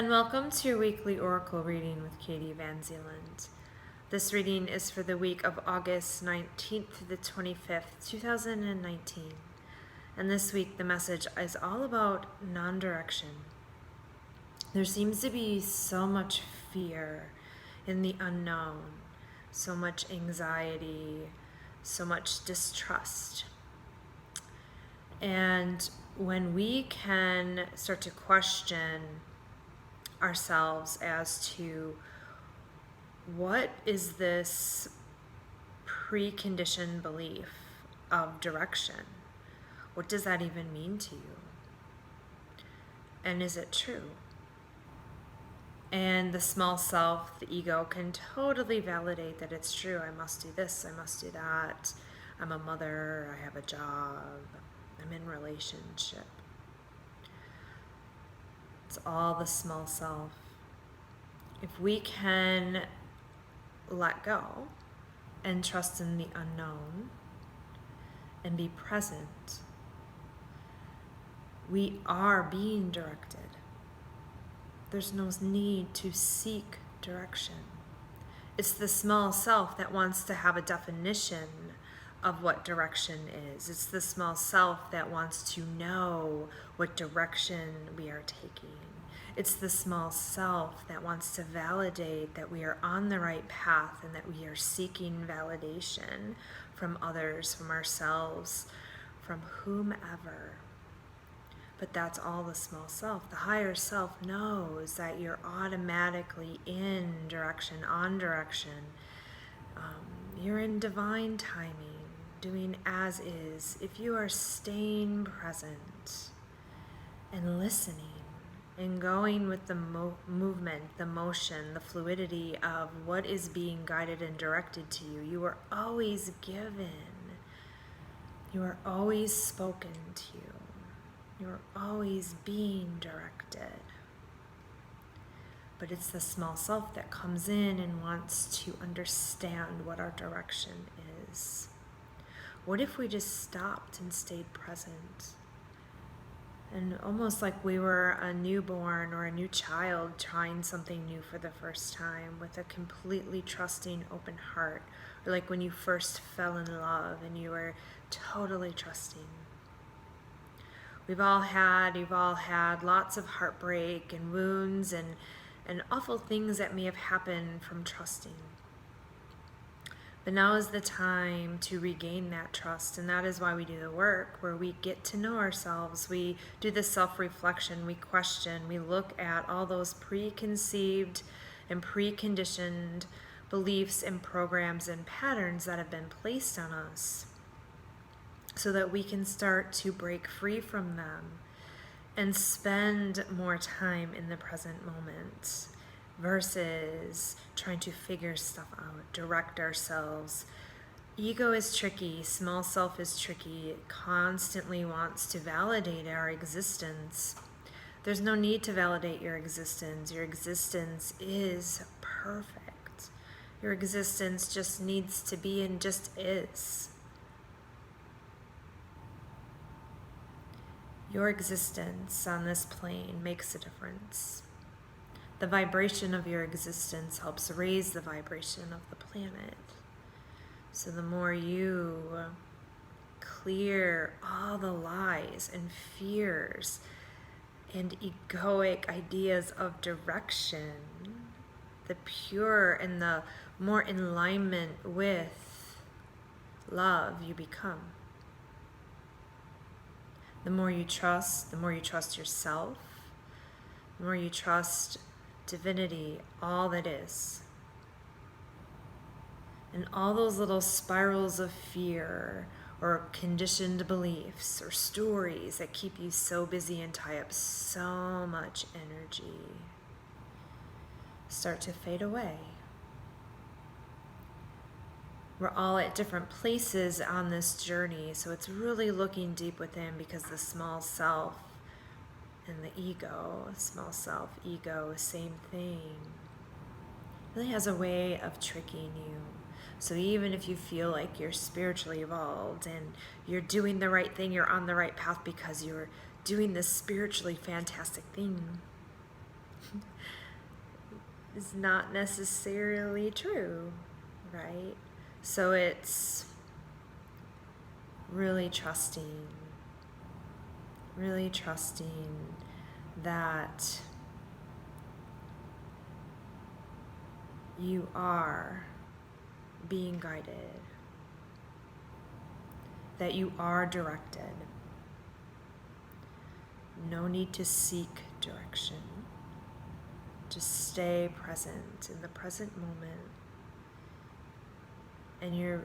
and welcome to your weekly Oracle reading with Katie VanZeeland. This reading is for the week of August 19th to the 25th, 2019. And this week the message is all about non-direction. There seems to be so much fear in the unknown, so much anxiety, so much distrust. And when we can start to question ourselves as to what is this preconditioned belief of direction? What does that even mean to you? And is it true? And the small self, the ego, can totally validate that it's true. I must do this, I must do that. I'm a mother, I have a job, I'm in relationship. It's all the small self. If we can let go and trust in the unknown and be present, we are being directed. There's no need to seek direction. It's the small self that wants to have a definition of what direction is. It's the small self that wants to know what direction we are taking. It's the small self that wants to validate that we are on the right path and that we are seeking validation from others, from ourselves, from whomever. But that's all the small self. The higher self knows that you're automatically in direction, on direction. You're in divine timing, doing as is. If you are staying present and listening and going with the movement, the motion, the fluidity of what is being guided and directed to you, you are always given. You are always spoken to. You're always being directed. But it's the small self that comes in and wants to understand what our direction is. What if we just stopped and stayed present? And almost like we were a newborn or a new child trying something new for the first time with a completely trusting, open heart. Or like when you first fell in love and you were totally trusting. You've all had lots of heartbreak and wounds and awful things that may have happened from trusting. But now is the time to regain that trust, and that is why we do the work, where we get to know ourselves, we do the self-reflection, we question, we look at all those preconceived and preconditioned beliefs and programs and patterns that have been placed on us, so that we can start to break free from them and spend more time in the present moment versus trying to figure stuff out, direct ourselves. Ego is tricky, small self is tricky. It constantly wants to validate our existence. There's no need to validate your existence. Your existence is perfect. Your existence just needs to be and just is. Your existence on this plane makes a difference. The vibration of your existence helps raise the vibration of the planet. So the more you clear all the lies and fears and egoic ideas of direction, the pure and the more in alignment with love you become. The more you trust yourself, the more you trust divinity, all that is. And all those little spirals of fear or conditioned beliefs or stories that keep you so busy and tie up so much energy start to fade away. We're all at different places on this journey, so it's really looking deep within, because the small self and the ego, small self, ego, same thing, really has a way of tricking you. So even if you feel like you're spiritually evolved and you're doing the right thing, you're on the right path because you're doing this spiritually fantastic thing, is not necessarily true, right? So it's really trusting that you are being guided, that you are directed. No need to seek direction. Just stay present in the present moment. And your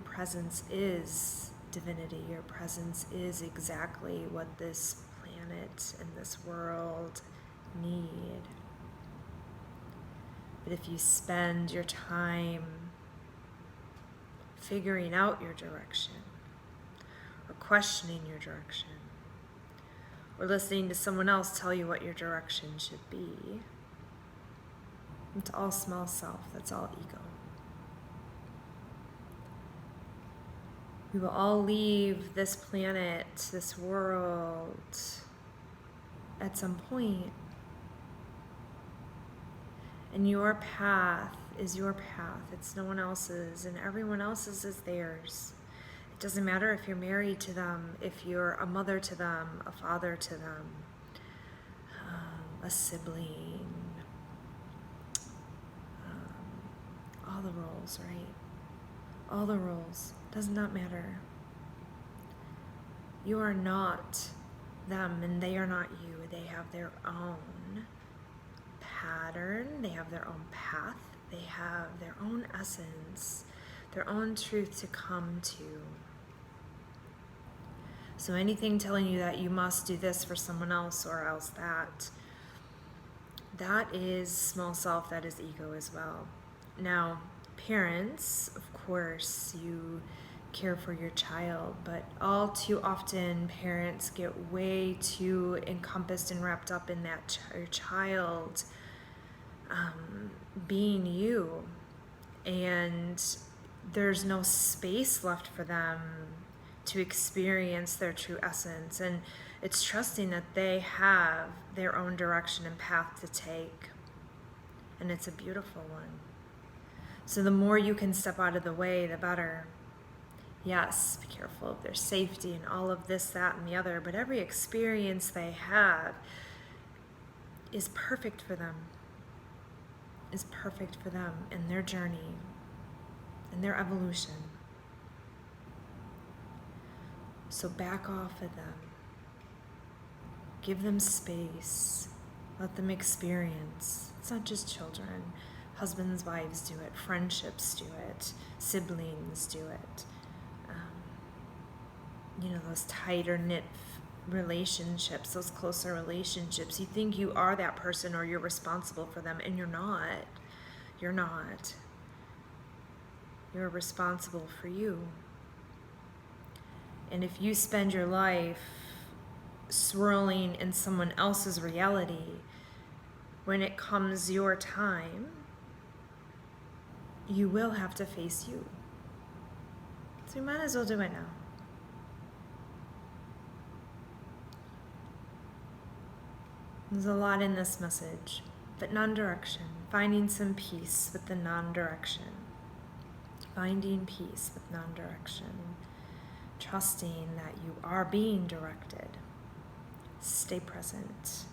presence is divinity. Your presence is exactly what this planet and this world need. But if you spend your time figuring out your direction, or questioning your direction, or listening to someone else tell you what your direction should be, it's all small self, that's all ego. We will all leave this planet, this world, at some point. And your path is your path. It's no one else's, and everyone else's is theirs. It doesn't matter if you're married to them, if you're a mother to them, a father to them, a sibling, all the roles, right? All the roles. Does not matter. You are not them, and they are not you. They have their own pattern. They have their own path. They have their own essence, their own truth to come to. So anything telling you that you must do this for someone else or else that is small self, that is ego as well. Now, parents, of course, you care for your child, but all too often parents get way too encompassed and wrapped up in that your child being you, and there's no space left for them to experience their true essence. And it's trusting that they have their own direction and path to take, and it's a beautiful one. So the more you can step out of the way, the better. Yes, be careful of their safety and all of this, that, and the other, but every experience they have is perfect for them, and their journey and their evolution. So back off of them. Give them space. Let them experience. It's not just children. Husbands, wives do it. Friendships do it. Siblings do it. Those tighter knit relationships, those closer relationships. You think you are that person or you're responsible for them, and you're not. You're not. You're responsible for you. And if you spend your life swirling in someone else's reality, when it comes your time, you will have to face you. So you might as well do it now. There's a lot in this message, but non-direction, finding some peace with the non-direction, finding peace with non-direction, trusting that you are being directed. Stay present.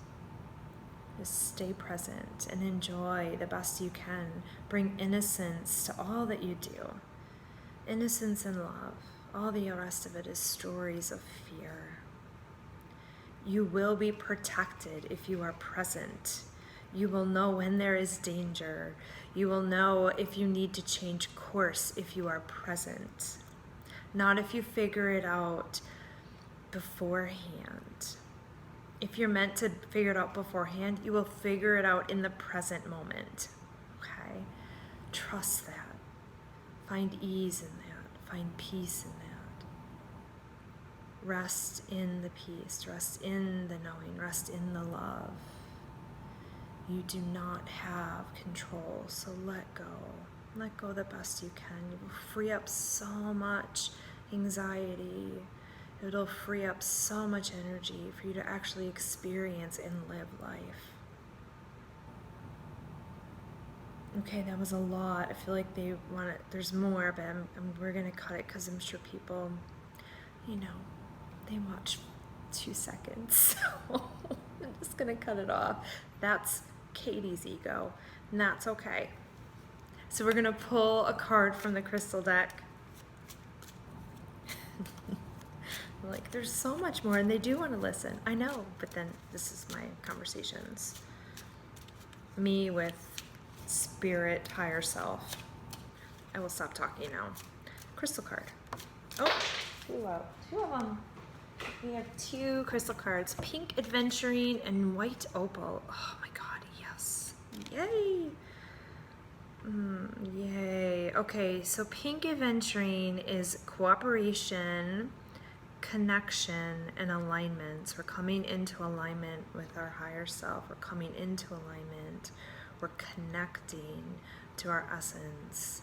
Just stay present and enjoy the best you can. Bring innocence to all that you do. Innocence and love. All the rest of it is stories of fear. You will be protected if you are present. You will know when there is danger. You will know if you need to change course if you are present. Not if you figure it out beforehand. If you're meant to figure it out beforehand, you will figure it out in the present moment. Okay? Trust that. Find ease in that. Find peace in that. Rest in the peace. Rest in the knowing. Rest in the love. You do not have control, so let go. Let go the best you can. You will free up so much anxiety. It'll free up so much energy for you to actually experience and live life. Okay, that was a lot. I feel like they want it. There's more, but we're gonna cut it because I'm sure people, they watch 2 seconds. So I'm just gonna cut it off. That's Katie's ego, and that's okay. So we're gonna pull a card from the crystal deck. Like, there's so much more, and they do want to listen. I know, but then this is my conversations. Me with spirit, higher self. I will stop talking now. Crystal card. Oh, two of them. We have 2 crystal cards, pink adventuring and white opal. Oh my God, yes. Yay. Yay. Okay, so pink adventuring is cooperation, connection, and alignment. We're coming into alignment with our higher self. We're coming into alignment. We're connecting to our essence,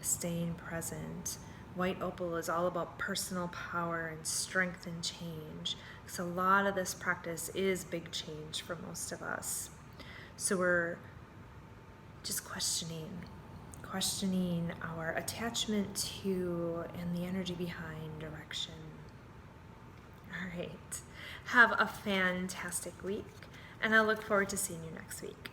staying present. White opal is all about personal power and strength and change. So a lot of this practice is big change for most of us. So we're just questioning our attachment to and the energy behind direction. All right. Have a fantastic week, and I look forward to seeing you next week.